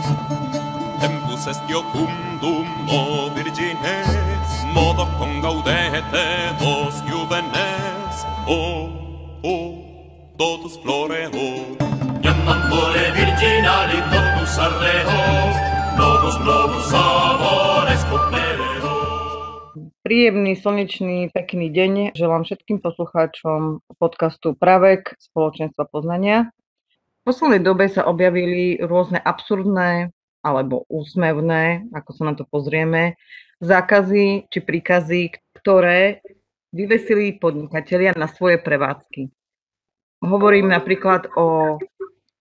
Tempus est iocundum o virgines, modo congaudete vos juvenes, totus floreo. Iam amore virginali totus arreo, novus amores coplereo. Príjemný, slnečný, pekný deň želám všetkým poslucháčom podcastu Pravek Spoločenstva poznania. V poslednej dobe sa objavili rôzne absurdné alebo úsmevné, ako sa na to pozrieme, zákazy či príkazy, ktoré vyvesili podnikatelia na svoje prevádzky. Hovorím napríklad o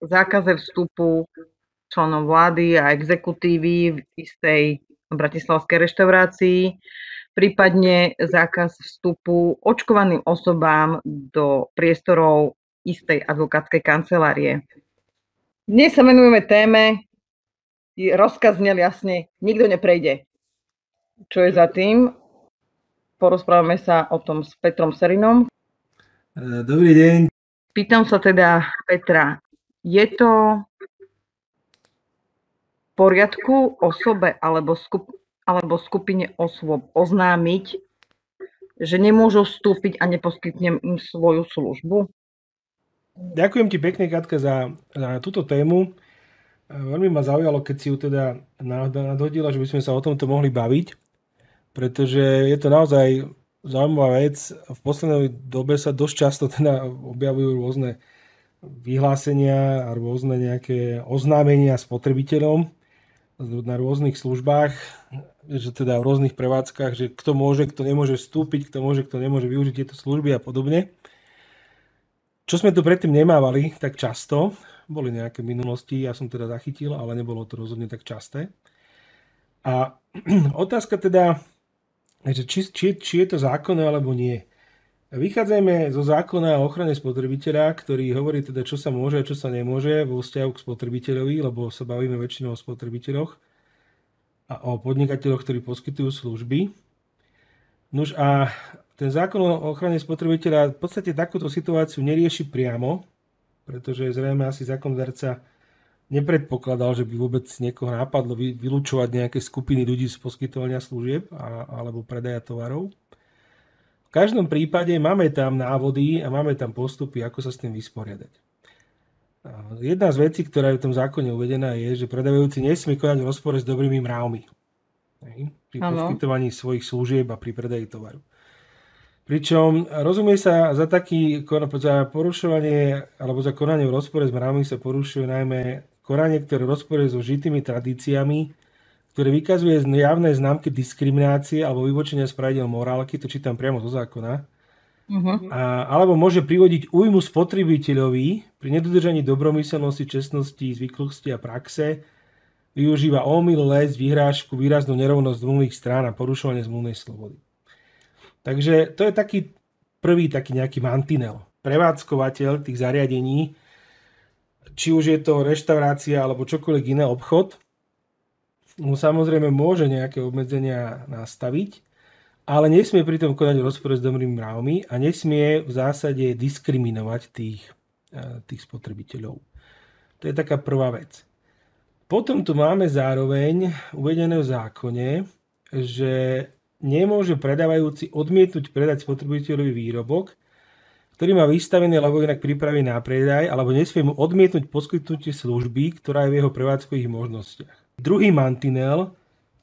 zákaze vstupu členov vlády a exekutívy v istej bratislavskej reštaurácii, prípadne zákaz vstupu očkovaným osobám do priestorov istej advokátskej kancelárie. Dnes sa venujeme téme, rozkaz znel jasne, nikto neprejde. Čo je za tým? Porozprávame sa o tom s Petrom Serinom. Dobrý deň. Pýtam sa teda Petra, je to v poriadku osobe alebo skupine osôb oznámiť, že nemôžu vstúpiť a neposkytnem im svoju službu? Ďakujem ti pekne, Katka, za túto tému. Veľmi ma zaujalo, keď si ju teda nadhodila, že by sme sa o tomto mohli baviť, pretože je to naozaj zaujímavá vec. V poslednej dobe sa dosť často teda objavujú rôzne vyhlásenia a rôzne nejaké oznámenia spotrebiteľom na rôznych službách, že teda v rôznych prevádzkach, že kto môže, kto nemôže vstúpiť, kto môže, kto nemôže využiť tieto služby a podobne. Čo sme tu predtým nemávali tak často, boli nejaké minulosti, ja som teda zachytil, ale nebolo to rozhodne tak časté. A otázka teda, že či je to zákonné alebo nie. Vychádzajme zo zákona o ochrane spotrebiteľa, ktorý hovorí teda, čo sa môže a čo sa nemôže vo vzťahu k spotrebiteľovi, lebo sa bavíme väčšinou o spotrebiteľoch a o podnikateľoch, ktorí poskytujú služby. Nuž a ten zákon o ochrane spotrebiteľa v podstate takúto situáciu nerieši priamo, pretože zrejme asi zákonodarca nepredpokladal, že by vôbec niekoho nápadlo vylúčovať nejaké skupiny ľudí z poskytovania služieb alebo predaja tovarov. V každom prípade máme tam návody a máme tam postupy, ako sa s tým vysporiadať. Jedna z vecí, ktorá je v tom zákone uvedená, je, že predávajúci nesmie konať v rozpore s dobrými mravmi pri poskytovaní svojich služieb a pri predaji tovaru. Pričom rozumie sa za porušovanie alebo za konanie v rozpore s mravmi sa porušuje najmä konanie, ktoré rozporuje so žitými tradíciami, ktoré vykazuje javné známky diskriminácie alebo vybočenia z pravidiel morálky, to čítam priamo zo zákona, alebo môže privodiť újmu spotrebiteľovi pri nedodržaní dobromyselnosti, čestnosti, zvyklosti a praxe, využíva omyl, les, vyhrážku, výraznú nerovnosť zmluvných strán a porušovanie zmluvnej slobody. Takže to je taký prvý nejaký mantinel. Prevádzkovateľ tých zariadení, či už je to reštaurácia alebo čokoľvek iné obchod, samozrejme môže nejaké obmedzenia nastaviť, ale nesmie pritom konať v rozpore s dobrými mravmi a nesmie v zásade diskriminovať tých spotrebiteľov. To je taká prvá vec. Potom tu máme zároveň uvedené v zákone, že nemôže predávajúci odmietnúť predať spotrebiteľovi výrobok, ktorý má vystavený alebo inak pripravený na predaj, alebo nesmie mu odmietnúť poskytnutie služby, ktorá je v jeho prevádzkových možnostiach. Druhý mantinel,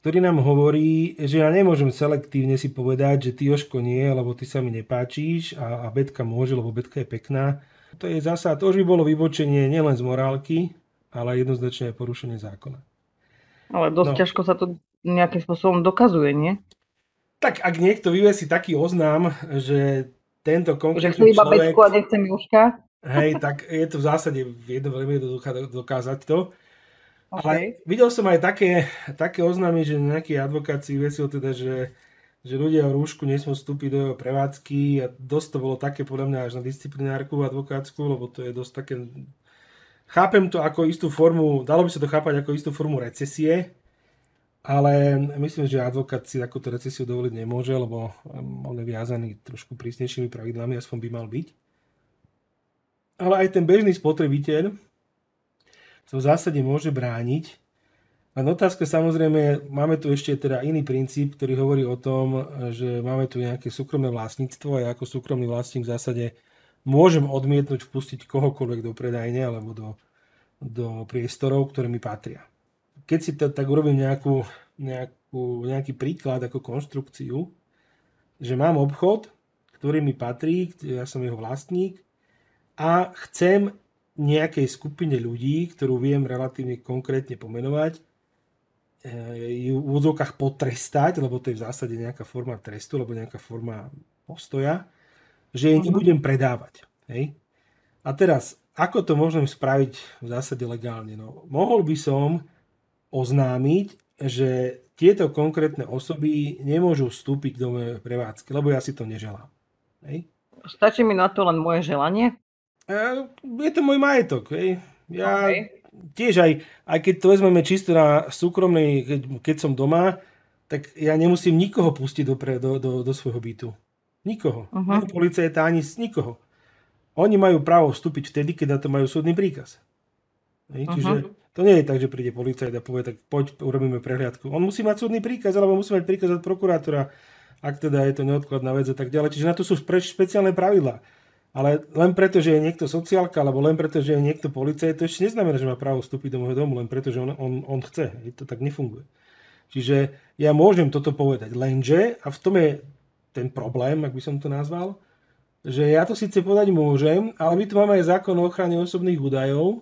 ktorý nám hovorí, že ja nemôžem selektívne si povedať, že ty, Jožko, nie, lebo ty sa mi nepáčíš a Betka môže, lebo Betka je pekná. To je zasa, to už by bolo vybočenie nielen z morálky, ale jednoznačne aj porušenie zákona. Ale dosť ťažko sa to nejakým spôsobom dokazuje, nie? Tak ak niekto vyvesí taký oznám, že tento konkrétny človek... Že chce iba Betku a nechce Miuška? Hej, tak je to v zásade veľmi jednoduché dokázať to. Okay. Ale videl som aj také oznámy, že nejaký advokát si vyvesil teda, že ľudia v rúšku nesmú vstúpiť do jeho prevádzky a dosť to bolo také podľa mňa až na disciplinárku advokátsku, lebo to je dosť také... Chápem to ako istú formu, dalo by sa to chápať ako istú formu recesie, ale myslím, že advokát si takúto recesiu dovoliť nemôže, lebo on je viazaný trošku prísnejšími pravidlami, aspoň by mal byť. Ale aj ten bežný spotrebiteľ sa v zásade môže brániť A otázka samozrejme, máme tu ešte teda iný princíp, ktorý hovorí o tom, že máme tu nejaké súkromné vlastníctvo a ja ako súkromný vlastník v zásade môžem odmietnúť vpustiť kohokoľvek do predajne alebo do priestorov, ktoré mi patria. Keď si to tak urobím nejaký príklad ako konštrukciu, že mám obchod, ktorý mi patrí, ja som jeho vlastník a chcem nejakej skupine ľudí, ktorú viem relatívne konkrétne pomenovať, ju v úvodzovkách potrestať, lebo to je v zásade nejaká forma trestu, alebo nejaká forma postoja, že jej nebudem predávať. Hej? A teraz, ako to môžem spraviť v zásade legálne? No, mohol by som oznámiť, že tieto konkrétne osoby nemôžu vstúpiť do mojej prevádzky, lebo ja si to neželám. Hej? Stačí mi na to len moje želanie? Je to môj majetok. Hej? Ja tiež aj keď to vezmeme čisto na súkromnej, keď som doma, tak ja nemusím nikoho pustiť do svojho bytu. Nikoho. Ani policajta, ani nikoho. Oni majú právo vstúpiť vtedy, keď na to majú súdny príkaz. Čiže to nie je tak, že príde policajt a povie, tak poď, urobíme prehliadku. On musí mať súdny príkaz, alebo musí mať príkaz od prokurátora, ak teda je to neodkladná vec a tak ďalej. Čiže na to sú špeciálne pravidlá. Ale len preto, že je niekto sociálka, alebo len preto, že je niekto policajt, to ešte neznamená, že má právo vstúpiť do môjho domu, len preto, že on chce. To tak nefunguje. Čiže ja môžem toto povedať, lenže, a v tom je ten problém, ak by som to nazval, že ja to síce povedať môžem, ale my tu máme aj zákon o ochrane osobných údajov,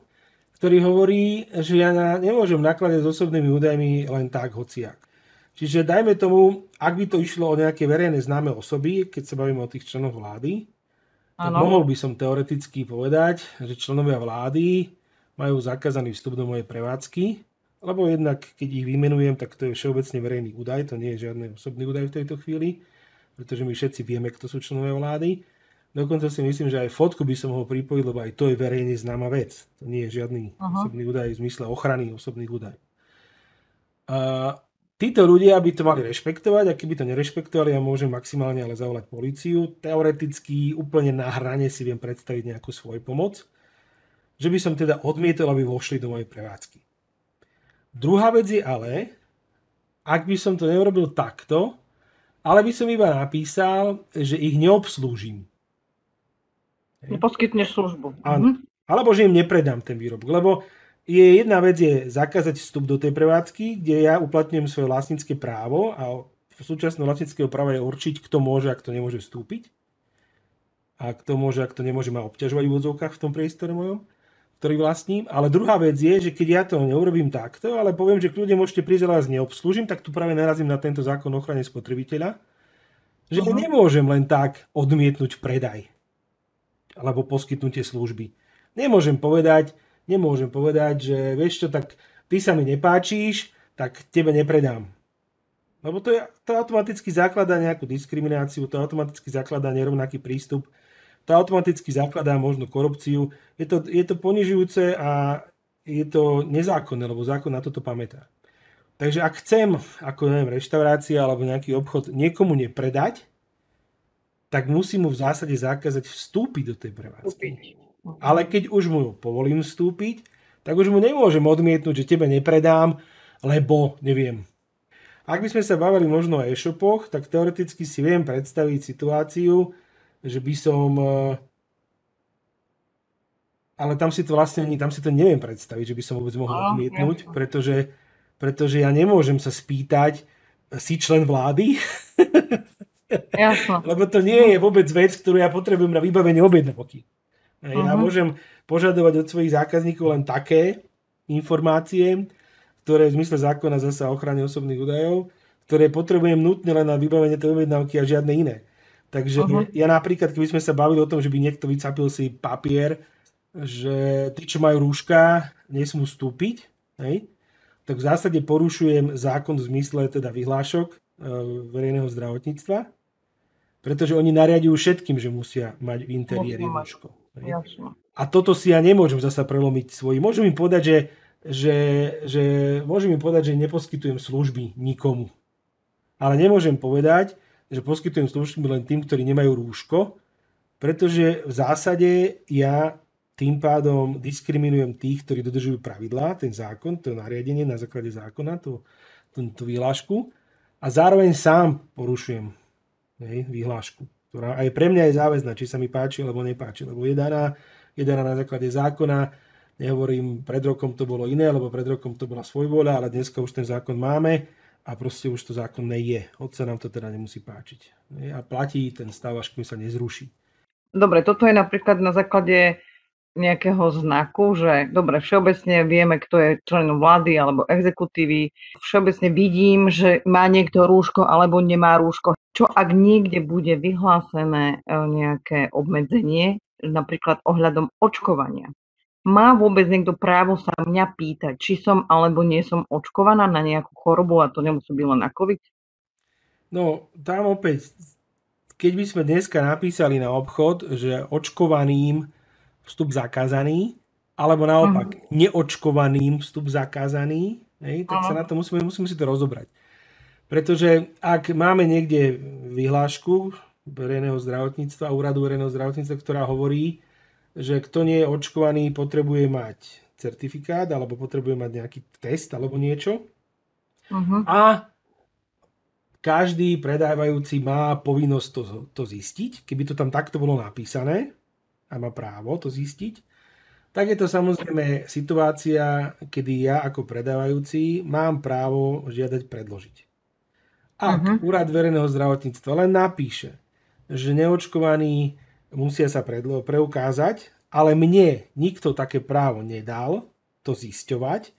ktorý hovorí, že ja nemôžem nakladať s osobnými údajmi len tak, hociak. Čiže dajme tomu, ak by to išlo o nejaké verejné známe osoby, keď sa bavíme o tých členoch vlády, tak mohol by som teoreticky povedať, že členovia vlády majú zakázaný vstup do mojej prevádzky, lebo jednak, keď ich vymenujem, tak to je všeobecne verejný údaj, to nie je žiadny osobný údaj v tejto chvíli, pretože my všetci vieme, kto sú členovia vlády. Dokonca si myslím, že aj fotku by som mohol pripojiť, lebo aj to je verejne známa vec. To nie je žiadny osobný údaj v zmysle ochrany osobných údajov. Títo ľudia by to mali rešpektovať, a keby to nerešpektovali, ja môžem maximálne ale zavolať políciu. Teoreticky úplne na hrane si viem predstaviť nejakú svoju pomoc, že by som teda odmietol, aby vošli do mojej prevádzky. Druhá vec je ale, ak by som to neurobil takto, ale by som iba napísal, že ich neobslúžim. Neposkytneš službu. Áno. Alebo že im nepredám ten výrobok, lebo jedna vec je zakázať vstup do tej prevádzky, kde ja uplatňujem svoje vlastnícke právo a súčasné vlastníckeho práva je určiť, kto môže a kto nemôže vstúpiť. A kto môže a kto nemôže ma obťažovať v úvodzovkách v tom priestore mojom, ktorý vlastním. Ale druhá vec je, že keď ja to neurobím takto, ale poviem, že kľudne môžete prísť, ale vás neobslúžim, tak tu práve narazím na tento zákon o ochrane spotrebiteľa, že nemôžem len tak odmietnúť predaj alebo poskytnutie služby. Nemôžem povedať, že vieš čo, tak ty sa mi nepáčíš, tak tebe nepredám. Lebo to automaticky zakladá nejakú diskrimináciu, to automaticky zakladá nerovnaký prístup, to automaticky zakladá možno korupciu. Je to ponižujúce a je to nezákonné, lebo zákon na toto pamätá. Takže ak chcem, ako reštaurácia alebo nejaký obchod niekomu nepredať, tak musím mu v zásade zakázať vstúpiť do tej prevádzky. Ale keď už mu povolím vstúpiť, tak už mu nemôžem odmietnúť, že tebe nepredám, lebo neviem. Ak by sme sa bavili možno o e-shopoch, tak teoreticky si viem predstaviť situáciu, že by som... Ale tam si to neviem predstaviť, že by som vôbec mohol odmietnúť, pretože ja nemôžem sa spýtať, si člen vlády? Jasno. Lebo to nie je vôbec vec, ktorú ja potrebujem na vybavenie objednávky. Ja môžem požadovať od svojich zákazníkov len také informácie, ktoré v zmysle zákona zasa o ochrane osobných údajov, ktoré potrebujem nutne len na vybavenie tej objednávky a žiadne iné. Takže ja napríklad, keby sme sa bavili o tom, že by niekto vycapil si papier, že tí, čo majú rúška, nesmú vstúpiť, hej? Tak v zásade porušujem zákon v zmysle teda vyhlášok verejného zdravotníctva, pretože oni nariadujú všetkým, že musia mať v interiéri rúško. A toto si ja nemôžem zasa prelomiť svoj. Môžem im povedať, že neposkytujem služby nikomu. Ale nemôžem povedať, že poskytujem služby len tým, ktorí nemajú rúško, pretože v zásade ja tým pádom diskriminujem tých, ktorí dodržujú pravidlá, ten zákon, to nariadenie na základe zákona, tú vyhlášku, a zároveň sám porušujem vyhlášku, ktorá aj pre mňa je záväzná, či sa mi páči alebo nepáči, lebo je daná na základe zákona. Nehovorím, pred rokom to bolo iné, lebo pred rokom to bola svojvôľa, ale dneska už ten zákon máme a proste už to zákonné je. Hoď sa nám to teda nemusí páčiť. A platí ten stav, až kým sa nezruší. Dobre, toto je napríklad na základe nejakého znaku, že dobre, všeobecne vieme, kto je členom vlády alebo exekutívy. Všeobecne vidím, že má niekto rúško alebo nemá rúško. Čo ak niekde bude vyhlásené nejaké obmedzenie, napríklad ohľadom očkovania? Má vôbec niekto právo sa mňa pýtať, či som alebo nie som očkovaná na nejakú chorobu, a to nemusí byť len na COVID? No, tam opäť, keď by sme dneska napísali na obchod, že očkovaným vstup zakázaný, alebo naopak neočkovaným vstup zakázaný, tak sa na to musíme si to rozobrať. Pretože ak máme niekde vyhlášku verejného zdravotníctva, úradu verejného zdravotníctva, ktorá hovorí, že kto nie je očkovaný, potrebuje mať certifikát alebo potrebuje mať nejaký test alebo niečo. A každý predávajúci má povinnosť to zistiť. Keby to tam takto bolo napísané a má právo to zistiť, tak je to samozrejme situácia, kedy ja ako predávajúci mám právo žiadať predložiť. Ak úrad verejného zdravotníctva len napíše, že neočkovaní musia sa preukázať, ale mne nikto také právo nedal to zisťovať,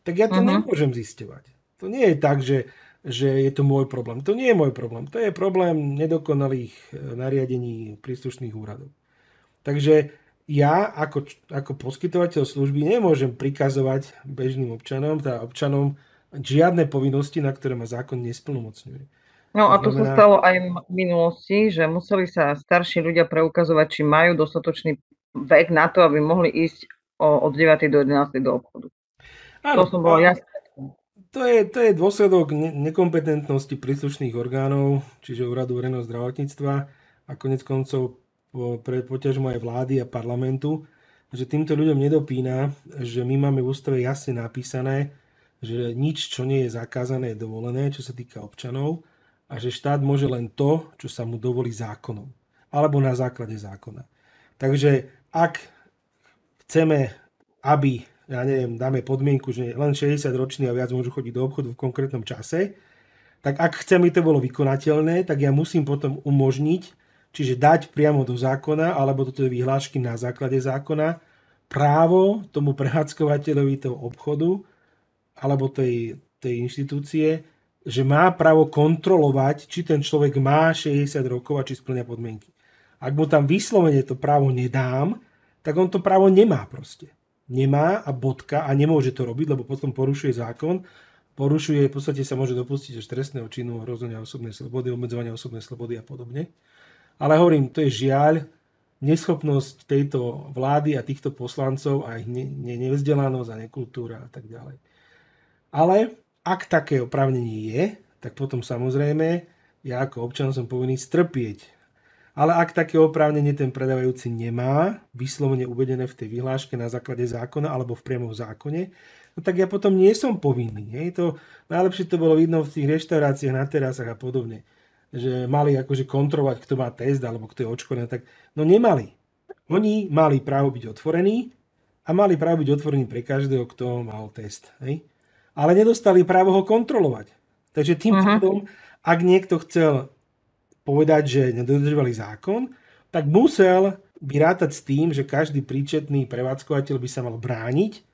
tak ja to nemôžem zisťovať. To nie je tak, že je to môj problém. To nie je môj problém. To je problém nedokonalých nariadení príslušných úradov. Takže ja ako poskytovateľ služby nemôžem prikazovať bežným občanom, teda občanom žiadne povinnosti, na ktoré ma zákon nesplnomocňuje. No a to sa stalo aj v minulosti, že museli sa starší ľudia preukazovať, či majú dostatočný vek na to, aby mohli ísť od 9. do 11. do obchodu. Áno, to som bola jasná. To je dôsledok nekompetentnosti príslušných orgánov, čiže úradu verejného zdravotníctva a konec koncov poťažmo aj vlády a parlamentu, že týmto ľuďom nedopína, že my máme v ústave jasne napísané, že nič, čo nie je zakázané, je dovolené, čo sa týka občanov, a že štát môže len to, čo sa mu dovolí zákonom. Alebo na základe zákona. Takže ak chceme, aby, dáme podmienku, že len 60-roční a viac môžu chodiť do obchodu v konkrétnom čase, tak ak chceme, to bolo vykonateľné, tak ja musím potom umožniť, čiže dať priamo do zákona, alebo do tej vyhlášky na základe zákona, právo tomu prevádzkovateľovi toho obchodu, alebo tej inštitúcie, že má právo kontrolovať, či ten človek má 60 rokov a či spĺňa podmienky. Ak mu tam vyslovene to právo nedám, tak on to právo nemá proste. Nemá a bodka, a nemôže to robiť, lebo potom porušuje zákon. Porušuje, v podstate sa môže dopustiť až trestného činu ohrozenia osobnej slobody, obmedzovania osobnej slobody a podobne. Ale hovorím, to je žiaľ neschopnosť tejto vlády a týchto poslancov a ich nevzdelanosť a nekultúra a tak ďalej. Ale ak také oprávnenie je, tak potom samozrejme ja ako občan som povinný strpieť. Ale ak také oprávnenie ten predávajúci nemá, vyslovene uvedené v tej vyhláške na základe zákona alebo v priamom zákone, no tak ja potom nie som povinný. Najlepšie to bolo vidno v tých reštauráciách, na terasách a podobne. Že mali akože kontrolovať, kto má test alebo kto je očkovaný. Tak, no nemali. Oni mali právo byť otvorení a mali právo byť otvorení pre každého, kto mal test. Ale nedostali právo ho kontrolovať. Takže tým pádom, ak niekto chcel povedať, že nedodržovali zákon, tak musel by rátať s tým, že každý príčetný prevádzkovateľ by sa mal brániť,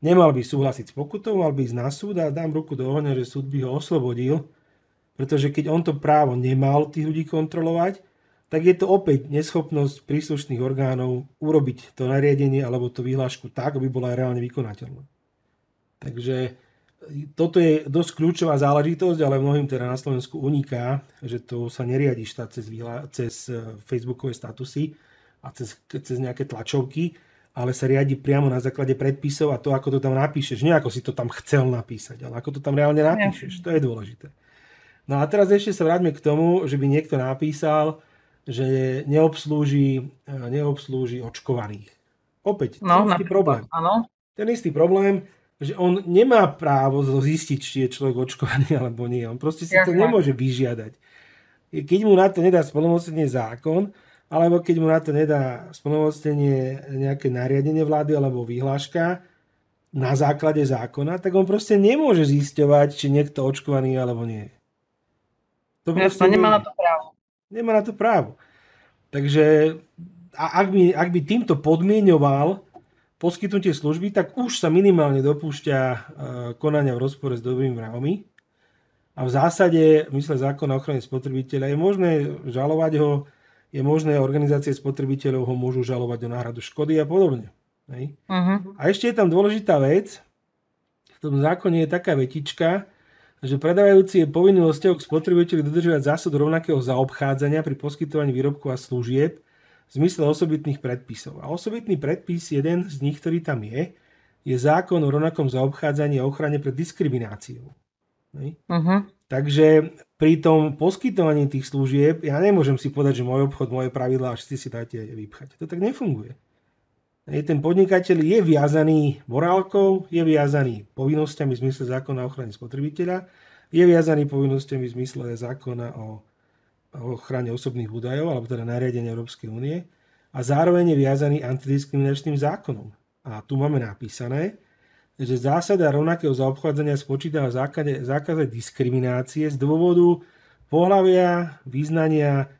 nemal by súhlasiť s pokutou, mal by ísť na súd a dám ruku do ohňa, že súd by ho oslobodil, pretože keď on to právo nemal tých ľudí kontrolovať, tak je to opäť neschopnosť príslušných orgánov urobiť to nariadenie alebo tú vyhlášku tak, aby bola reálne vykonateľná. Takže toto je dosť kľúčová záležitosť, ale mnohým teda na Slovensku uniká, že to sa neriadi štát cez facebookové statusy a cez nejaké tlačovky, ale sa riadi priamo na základe predpisov a to, ako to tam napíšeš. Nie ako si to tam chcel napísať, ale ako to tam reálne napíšeš. To je dôležité. No a teraz ešte sa vráťme k tomu, že by niekto napísal, že neobslúži očkovaných. Opäť, No, ten istý problém. Áno. Ten istý problém, že on nemá právo zistiť, či je človek očkovaný alebo nie. On proste si to nemôže vyžiadať. Keď mu na to nedá splnomocnenie zákon, alebo keď mu na to nedá splnomocnenie nejaké nariadenie vlády alebo vyhláška na základe zákona, tak on proste nemôže zisťovať, či niekto očkovaný alebo nie. To nemá na to právo. Nemá na to právo. Takže ak by týmto podmienoval poskytnutie služby, tak už sa minimálne dopúšťa konania v rozpore s dobrými mravmi. A v zásade, v mysle zákona o ochrane spotrebiteľa, je možné žalovať ho, je možné, organizácie spotrebiteľov ho môžu žalovať o náhradu škody a podobne. Hej. A ešte je tam dôležitá vec, v tom zákone je taká vetička, že predávajúci je povinný vo vzťahu k spotrebiteľu dodržovať zásadu rovnakého zaobchádzania pri poskytovaní výrobkov a služieb v zmysle osobitných predpisov. A osobitný predpis, jeden z nich, ktorý tam je zákon o rovnakom zaobchádzaní a ochrane pred diskrimináciou. Takže pri tom poskytovaní tých služieb ja nemôžem si povedať, že môj obchod, moje pravidlá a všetci si dáte vypchať. To tak nefunguje. Ten podnikateľ je viazaný morálkou, je viazaný povinnosťami v zmysle zákona o ochrane spotrebiteľa, je viazaný povinnosťami v zmysle zákona o ochrane osobných údajov, alebo teda nariadenia Európskej únie, a zároveň je viazaný antidiskriminačným zákonom. A tu máme napísané, že zásada rovnakého zaobchádzania spočíva v zákaze diskriminácie z dôvodu pohlavia, význania,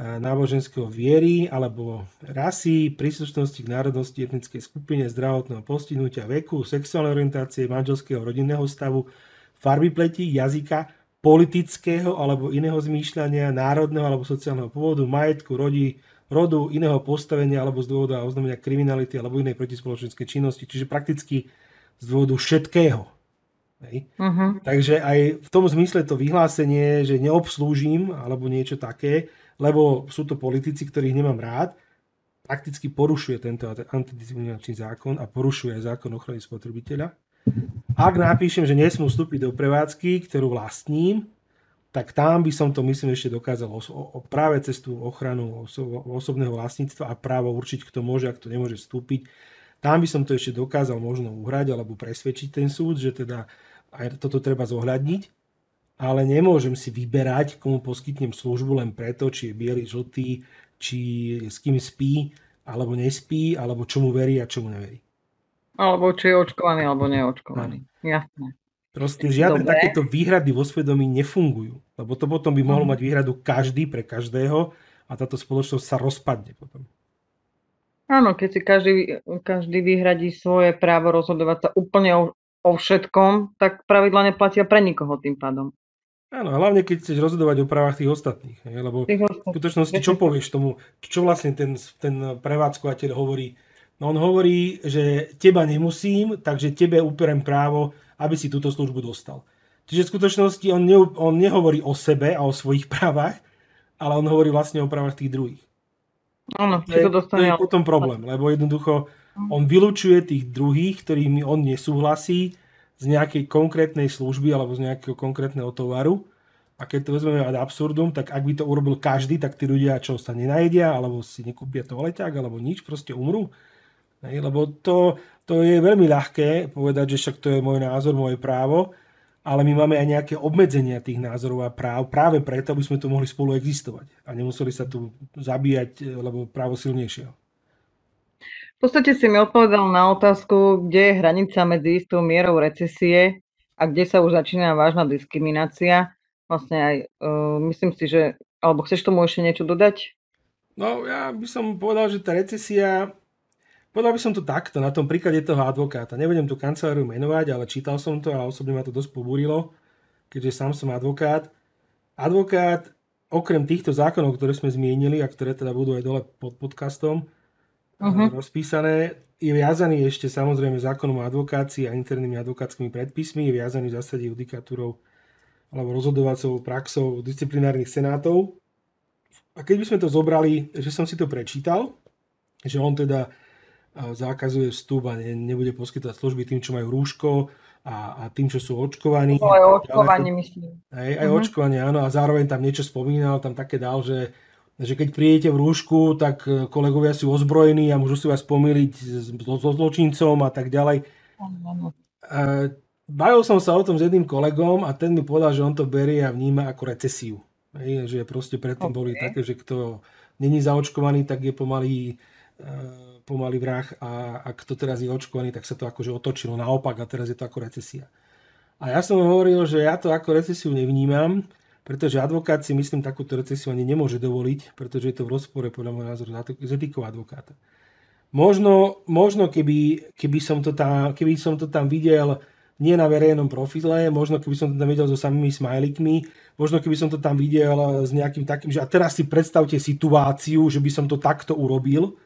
náboženského viery alebo rasy, príslušnosti k národnosti, etnickej skupine, zdravotného postihnutia, veku, sexuálnej orientácie, manželského rodinného stavu, farby pleti, jazyka, politického alebo iného zmýšľania, národného alebo sociálneho pôvodu, majetku, rodu, iného postavenia alebo z dôvodu oznámenia kriminality alebo inej protispoločenskej činnosti, čiže prakticky z dôvodu všetkého. Takže aj v tom zmysle to vyhlásenie, že neobslúžim alebo niečo také, lebo sú to politici, ktorých nemám rád, prakticky porušuje tento antidiskriminačný zákon a porušuje aj zákon o ochrane spotrebiteľa. Ak napíšem, že nesmú vstúpiť do prevádzky, ktorú vlastním, tak tam by som to, myslím, ešte dokázal práve cez tú ochranu osobného vlastníctva a právo určiť, kto môže a kto nemôže vstúpiť. Tam by som to ešte dokázal možno uhrať alebo presvedčiť ten súd, že teda aj toto treba zohľadniť. Ale nemôžem si vyberať, komu poskytnem službu len preto, či je biely, žltý, či s kým spí, alebo nespí, alebo čomu verí a čomu neverí. Alebo či je očkovaný, alebo neočkovaný. Jasné. Proste žiadne takéto výhrady vo svedomí nefungujú. Lebo to potom by mohol mať výhradu každý pre každého a táto spoločnosť sa rozpadne potom. Áno, keď si každý vyhradí svoje právo rozhodovať sa úplne o všetkom, tak pravidlá neplatia pre nikoho tým pádom. Áno, hlavne keď chceš rozhodovať o právach tých ostatných. Lebo v skutočnosti čo povieš tomu, čo vlastne ten prevádzkovateľ hovorí? No on hovorí, že teba nemusím, takže tebe uperem právo, aby si túto službu dostal. Čiže v skutočnosti on nehovorí o sebe a o svojich právach, ale on hovorí vlastne o právach tých druhých. Áno, to je potom problém, lebo jednoducho on vylučuje tých druhých, ktorými on nesúhlasí z nejakej konkrétnej služby alebo z nejakého konkrétneho tovaru. A keď to vezmeme ad absurdum, tak ak by to urobil každý, tak tí ľudia čo sa nenajedia, alebo si nekúpia toaleťák, alebo nič, proste umrú. Lebo to je veľmi ľahké povedať, že však to je môj názor, moje právo, ale my máme aj nejaké obmedzenia tých názorov a práv práve preto, aby sme tu mohli spolu existovať a nemuseli sa tu zabíjať, lebo právo silnejšieho. V podstate si mi odpovedal na otázku, kde je hranica medzi istou mierou recesie a kde sa už začína vážna diskriminácia. Vlastne aj myslím si, že... Alebo chceš tomu ešte niečo dodať? No, ja by som povedal, že tá recesia... Povedal by som to takto, na tom príklade toho advokáta. Nebudem tú kanceláriu menovať, ale čítal som to a osobne ma to dosť pobúrilo, keďže sám som advokát. Advokát, okrem týchto zákonov, ktoré sme zmienili a ktoré teda budú aj dole pod podcastom, rozpísané, je viazaný ešte samozrejme zákonom o advokácii a internými advokátskymi predpismi, je viazaný v zásade judikatúrou alebo rozhodovacou praxou disciplinárnych senátov. A keď by sme to zobrali, že som si to prečítal, že on teda zákazuje vstup a nebude poskytovať služby tým, čo majú rúško a tým, čo sú očkovaní. To aj očkovanie, myslím. Aj očkovanie, áno. A zároveň tam niečo spomínal, tam také dal, že že keď prídete v rúšku, tak kolegovia sú ozbrojení a môžu si vás pomýliť so zločincom a tak ďalej. Bavil som sa o tom s jedným kolegom a ten mi povedal, že on to berie a vníma ako recesiu. Že proste predtým boli také, že kto není zaočkovaný, tak je pomalý vrah a kto teraz je očkovaný, tak sa to akože otočilo naopak a teraz je to ako recesia. A ja som hovoril, že ja to ako recesiu nevnímam, pretože advokát si myslím takúto recesiu ani nemôže dovoliť, pretože je to v rozpore podľa môjho názoru s etikou advokáta. Možno keby som to tam videl nie na verejnom profile, možno keby som to tam videl so samými smajlikmi, možno keby som to tam videl s nejakým takým, že a teraz si predstavte situáciu, že by som to takto urobil,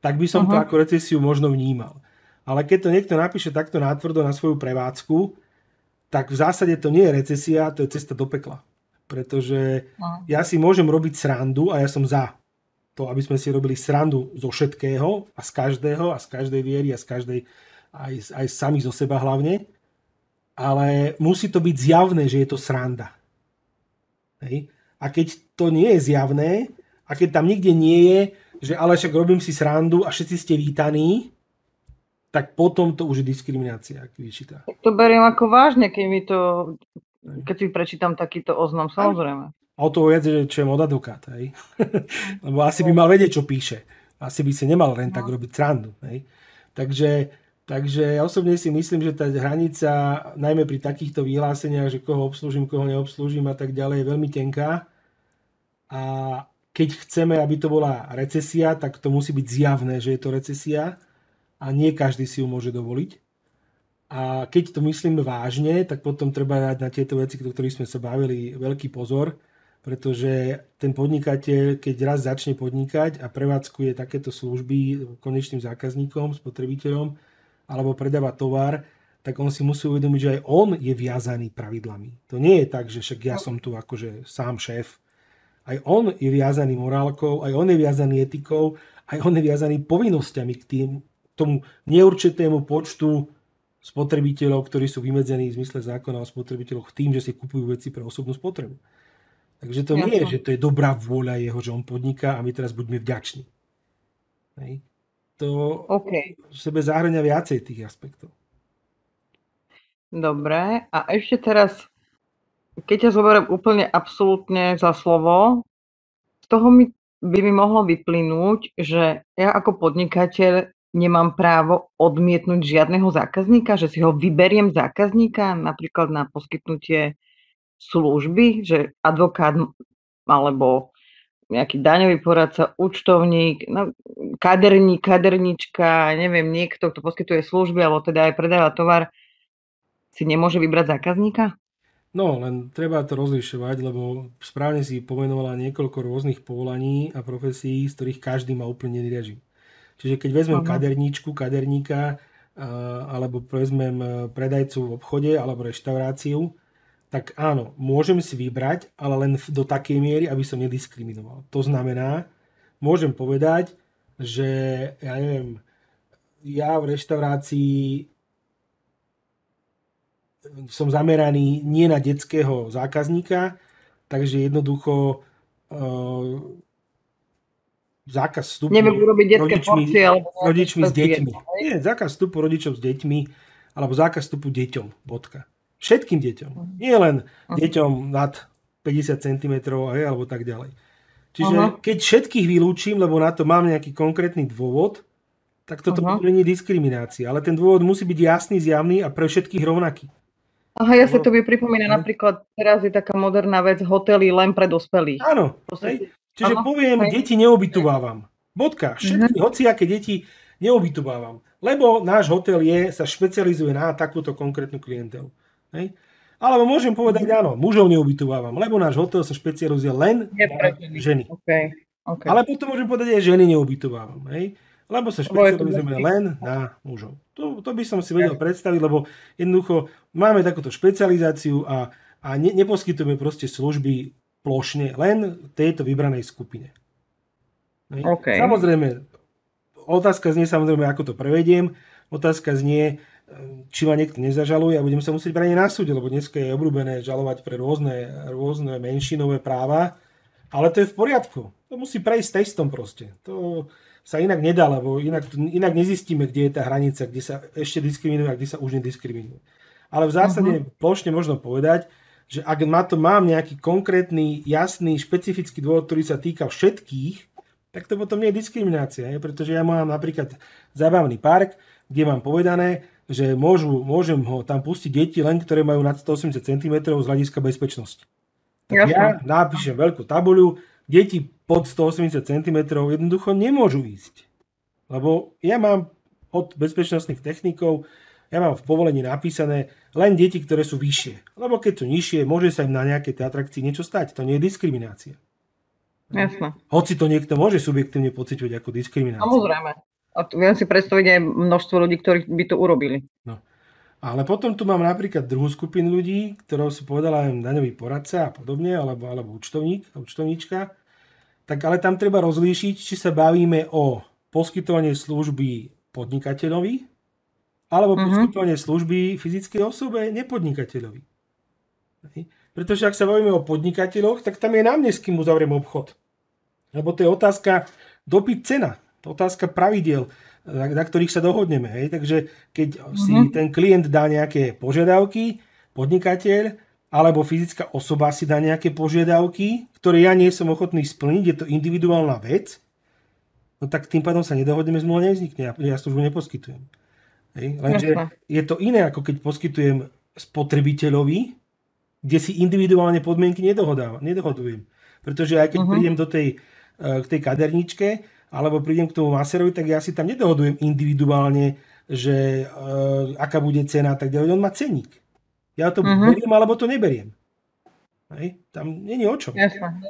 tak by som to ako recesiu možno vnímal. Ale keď to niekto napíše takto natvrdo na svoju prevádzku, tak v zásade to nie je recesia, to je cesta do pekla. Pretože ja si môžem robiť srandu a ja som za to, aby sme si robili srandu zo všetkého a z každého a z každej viery a z každej aj sami zo seba hlavne. Ale musí to byť zjavné, že je to sranda. Hej? A keď to nie je zjavné a keď tam nikde nie je, že ale však robím si srandu a všetci ste vítaní, tak potom to už je diskriminácia. Tak to beriem ako vážne, keď si prečítam takýto oznam, samozrejme. O to viac, že čo je od advokáta. Hej? Lebo asi by mal vedieť, čo píše. Asi by si nemal len tak robiť srandu. Hej? Takže ja osobne si myslím, že tá hranica, najmä pri takýchto vyhláseniach, že koho obslúžim, koho neobslúžim a tak ďalej, je veľmi tenká. A keď chceme, aby to bola recesia, tak to musí byť zjavné, že je to recesia a nie každý si ju môže dovoliť. A keď to myslíme vážne, tak potom treba dať na tieto veci, o ktorých sme sa bavili, veľký pozor, pretože ten podnikateľ, keď raz začne podnikať a prevádzkuje takéto služby konečným zákazníkom, spotrebiteľom, alebo predáva tovar, tak on si musí uvedomiť, že aj on je viazaný pravidlami. To nie je tak, že však ja som tu akože sám šéf. Aj on je viazaný morálkou, aj on je viazaný etikou, aj on je viazaný povinnosťami k tomu neurčitému počtu spotrebiteľov, ktorí sú vymedzení v zmysle zákona o spotrebiteľoch tým, že si kupujú veci pre osobnú spotrebu. Takže to nie je, že to je dobrá vôľa jeho, že on podniká a my teraz buďme vďační. Hej. To v sebe zahŕňa viacej tých aspektov. Dobre. A ešte teraz, keď ťa zoberiem úplne absolútne za slovo, z toho by mi mohlo vyplynúť, že ja ako podnikateľ nemám právo odmietnúť žiadneho zákazníka, že si ho vyberiem zákazníka napríklad na poskytnutie služby, že advokát alebo nejaký daňový poradca, účtovník, kaderník, kadernička, neviem, niekto, kto poskytuje služby alebo teda aj predáva tovar, si nemôže vybrať zákazníka? No, len treba to rozlišovať, lebo správne si pomenovala niekoľko rôznych povolaní a profesí, z ktorých každý má úplne iný režim. Čiže keď vezmem kaderníka, alebo vezmem predajcu v obchode alebo reštauráciu, tak áno, môžem si vybrať, ale len do takej miery, aby som nediskriminoval. To znamená, môžem povedať, že ja v reštaurácii som zameraný nie na detského zákazníka, takže jednoducho zákaz vstupu rodičmi s deťmi. Nie, zákaz vstupu rodičov s deťmi alebo zákaz vstupu deťom. Bodka. Všetkým deťom. Nie len deťom nad 50 cm alebo tak ďalej. Čiže keď všetkých vylúčim, lebo na to mám nejaký konkrétny dôvod, tak toto nie je diskriminácia. Ale ten dôvod musí byť jasný, zjavný a pre všetkých rovnaký. Aha, ja sa to by pripomína napríklad, teraz je taká moderná vec, hotely len pre dospelých. Áno. Čiže poviem, deti neobytovávam. Bodka. Všetky hociaké deti neobytovávam. Lebo náš hotelier sa špecializuje na takúto konkrétnu klientelu. Hej? Alebo môžem povedať, áno, mužov neubytovávam, lebo náš hotel sa špecializuje len na ženy. Okay. Ale potom môžem povedať, aj ženy neubytovávam. Hej? Lebo sa špecializujeme len na mužov. To by som si vedel predstaviť, lebo jednoducho máme takúto špecializáciu a neposkytujeme proste služby plošne len tejto vybranej skupine. Okay. Samozrejme, otázka znie samozrejme, ako to prevediem. Otázka znie, či ma niekto nezažaluje a budem sa musieť brať na súde, lebo dneska je obľúbené žalovať pre rôzne menšinové práva. Ale to je v poriadku. To musí prejsť testom proste. To sa inak nedá, lebo inak nezistíme, kde je tá hranica, kde sa ešte diskriminuje a kde sa už nediskriminuje. Ale v zásade plošne možno povedať, že ak mám nejaký konkrétny, jasný, špecifický dôvod, ktorý sa týka všetkých, tak to potom nie je diskriminácia. Pretože ja mám napríklad zábavný park, kde mám povedané, že môžem ho tam pustiť deti len, ktoré majú nad 180 cm z hľadiska bezpečnosti. Tak ja napíšem veľkú tabuľu, deti pod 180 cm jednoducho nemôžu ísť. Lebo ja mám od bezpečnostných technikov, ja mám v povolení napísané len deti, ktoré sú vyššie. Lebo keď sú nižšie, môže sa im na nejakej atrakcii niečo stať. To nie je diskriminácia. Jasné. Hoci to niekto môže subjektívne pociťovať ako diskrimináciu. Samozrejme. A viem si predstaviť aj množstvo ľudí, ktorí by to urobili. No. Ale potom tu mám napríklad druhú skupinu ľudí, ktorou si povedala aj daňový poradca a podobne, alebo účtovník, účtovníčka. Tak ale tam treba rozlíšiť, či sa bavíme o poskytovanie služby podnikateľovi, alebo poskytovanie služby fyzickej osobe nepodnikateľovi. Pretože ak sa bavíme o podnikateľoch, tak tam je na mne, s kým uzavriem obchod. Lebo to je otázka dopyt cena, otázka pravidiel, na ktorých sa dohodneme. Hej? Takže keď si ten klient dá nejaké požiadavky, podnikateľ alebo fyzická osoba si dá nejaké požiadavky, ktoré ja nie som ochotný splniť, je to individuálna vec, no tak tým pádom sa nedohodneme, zmluva nevznikne, ja službu neposkytujem. Hej? Lenže je to iné, ako keď poskytujem spotrebiteľovi, kde si individuálne podmienky nedohodujem. Pretože aj keď prídem k tej kaderničke, alebo prídem k tomu maserovi, tak ja si tam nedohodujem individuálne, že aká bude cena, tak ďalej. On má cenník. Ja to beriem, alebo to neberiem. Hej? Tam nie je o čom.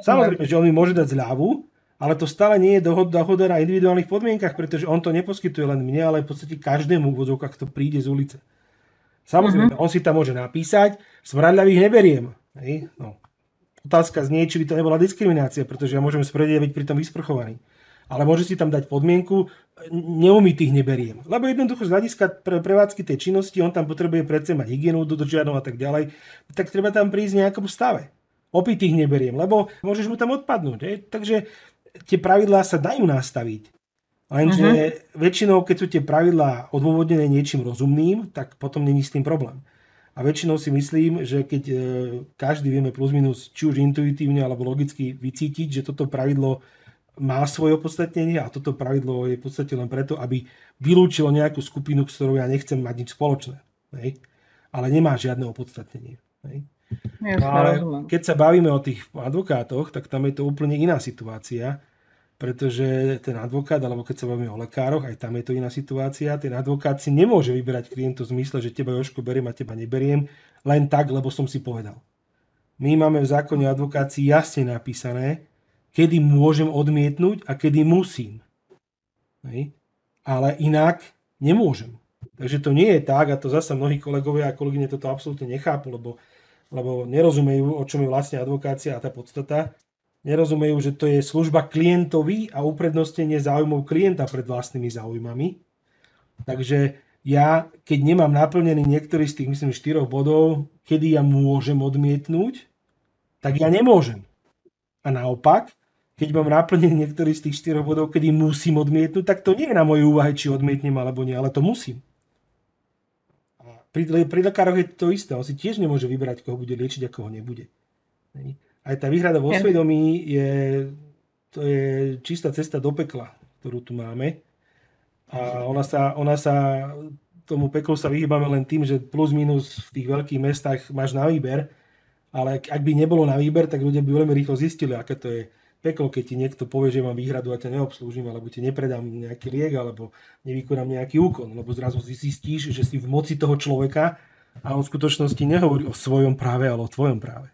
Samozrejme, že on mi môže dať zľavu, ale to stále nie je dohoda na individuálnych podmienkach, pretože on to neposkytuje len mne, ale v podstate každému v úvodzovkách, kto príde z ulice. Samozrejme, on si tam môže napísať, smradľavých neberiem. Hej? No. Otázka znie, či by to nebola diskriminácia, pretože ja môžem smrdeť byť pri tom vysprchovaný. Ale môže si tam dať podmienku, neumytých neberiem. Lebo jednoducho z hľadiska prevádzky tej činnosti, on tam potrebuje predsa mať hygienu dodržiavanú a tak ďalej, tak treba tam prísť v nejakom stave. Opitých neberiem, lebo môžeš mu tam odpadnúť. Hej? Takže tie pravidlá sa dajú nastaviť. Lenže väčšinou, keď sú tie pravidlá odôvodnené niečím rozumným, tak potom není s tým problém. A väčšinou si myslím, že keď každý vieme plus minus, či už intuitívne alebo logicky vycítiť, že toto pravidlo má svoje opodstatnenie a toto pravidlo je v podstate len preto, aby vylúčilo nejakú skupinu, s ktorou ja nechcem mať nič spoločné. Hej? Ale nemá žiadne opodstatnenie. Hej? No, ale keď sa bavíme o tých advokátoch, tak tam je to úplne iná situácia, pretože ten advokát, alebo keď sa bavíme o lekároch, aj tam je to iná situácia, ten advokát si nemôže vyberať klientov v zmysle, že teba, Jožko, beriem a teba neberiem, len tak, lebo som si povedal. My máme v zákone o advokácii jasne napísané, kedy môžem odmietnúť a kedy musím. Hej. Ale inak nemôžem. Takže to nie je tak, a to zasa mnohí kolegovia a kolegyne toto absolútne nechápu, lebo nerozumejú, o čom je vlastne advokácia a tá podstata. Nerozumejú, že to je služba klientovi a uprednostnenie záujmov klienta pred vlastnými záujmami. Takže ja, keď nemám naplnený niektorý z tých, myslím, 4 bodov, kedy ja môžem odmietnúť, tak ja nemôžem. A naopak, keď mám naplnený niektorý z tých 4 bodov, kedy musím odmietnúť, tak to nie je na mojej úvahe, či odmietnem alebo nie, ale to musím. A pri lekároch je to isté. On si tiež nemôže vybrať, koho bude liečiť a koho nebude. Aj tá výhrada vo svedomí to je čistá cesta do pekla, ktorú tu máme. A ona sa tomu peklu sa vyhýbame len tým, že plus minus v tých veľkých mestách máš na výber, ale ak by nebolo na výber, tak ľudia by veľmi rýchlo zistili, aké to je peklo, keď ti niekto povie, že mám výhradu a ťa neobslúžim, alebo ti nepredám nejaký liek, alebo nevykonám nejaký úkon, lebo zrazu zistíš, že si v moci toho človeka a on v skutočnosti nehovorí o svojom práve, ale o tvojom práve.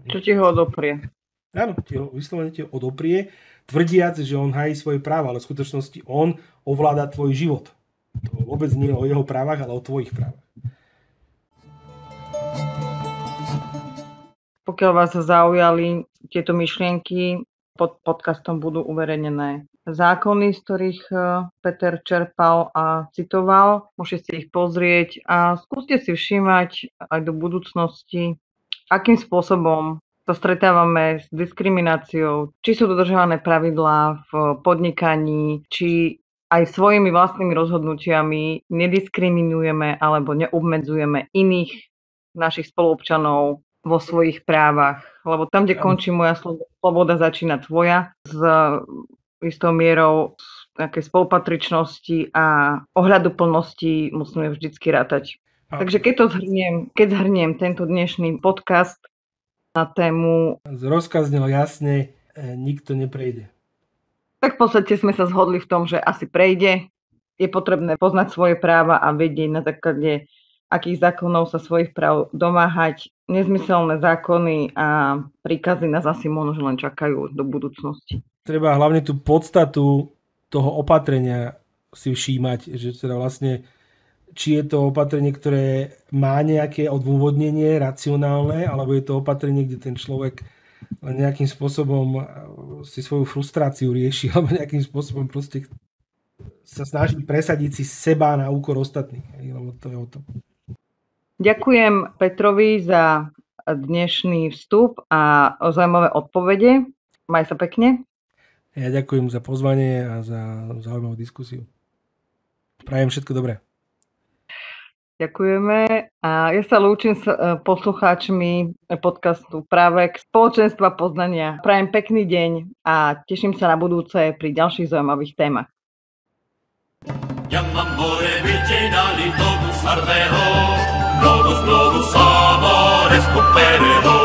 Čo ti ho odoprie? Áno, vyslovene ti ho odoprie, tvrdiac, že on hájí svoje práva, ale v skutočnosti on ovláda tvoj život. To vôbec nie je o jeho právach, ale o tvojich právach. Pokiaľ vás zaujali tieto myšlienky, pod podcastom budú uverejnené zákony, z ktorých Peter čerpal a citoval. Môžete si ich pozrieť a skúste si všímať aj do budúcnosti, akým spôsobom sa stretávame s diskrimináciou, či sú dodržované pravidlá v podnikaní, či aj svojimi vlastnými rozhodnutiami nediskriminujeme alebo neobmedzujeme iných našich spoluobčanov vo svojich právach. Lebo tam, kde končí moja sloboda, začína tvoja. S istou mierou nejakej spolupatričnosti a ohľaduplnosti musíme vždycky rátať. Takže keď zhrniem tento dnešný podcast na tému... Rozkaz znel jasne, nikto neprejde. Tak v podstate sme sa zhodli v tom, že asi prejde. Je potrebné poznať svoje práva a vedieť, na základe akých zákonov sa svojich práv domáhať. Nezmyselné zákony a príkazy nás asi možno len čakajú do budúcnosti. Treba hlavne tú podstatu toho opatrenia si všímať, že teda vlastne či je to opatrenie, ktoré má nejaké odôvodnenie racionálne, alebo je to opatrenie, kde ten človek nejakým spôsobom si svoju frustráciu rieši, alebo nejakým spôsobom proste sa snaží presadiť si seba na úkor ostatných. Lebo to je o tom. Ďakujem Petrovi za dnešný vstup a zaujímavé odpovede. Maj sa pekne. Ja ďakujem za pozvanie a za zaujímavú diskusiu. Prajem všetko dobré. Ďakujeme a ja sa lúčim s poslucháčmi podcastu Právek spoločenstva poznania. Prajem pekný deň a teším sa na budúce pri ďalších zaujímavých témach. Amore virginali globus ardeho, globus amores cuperero.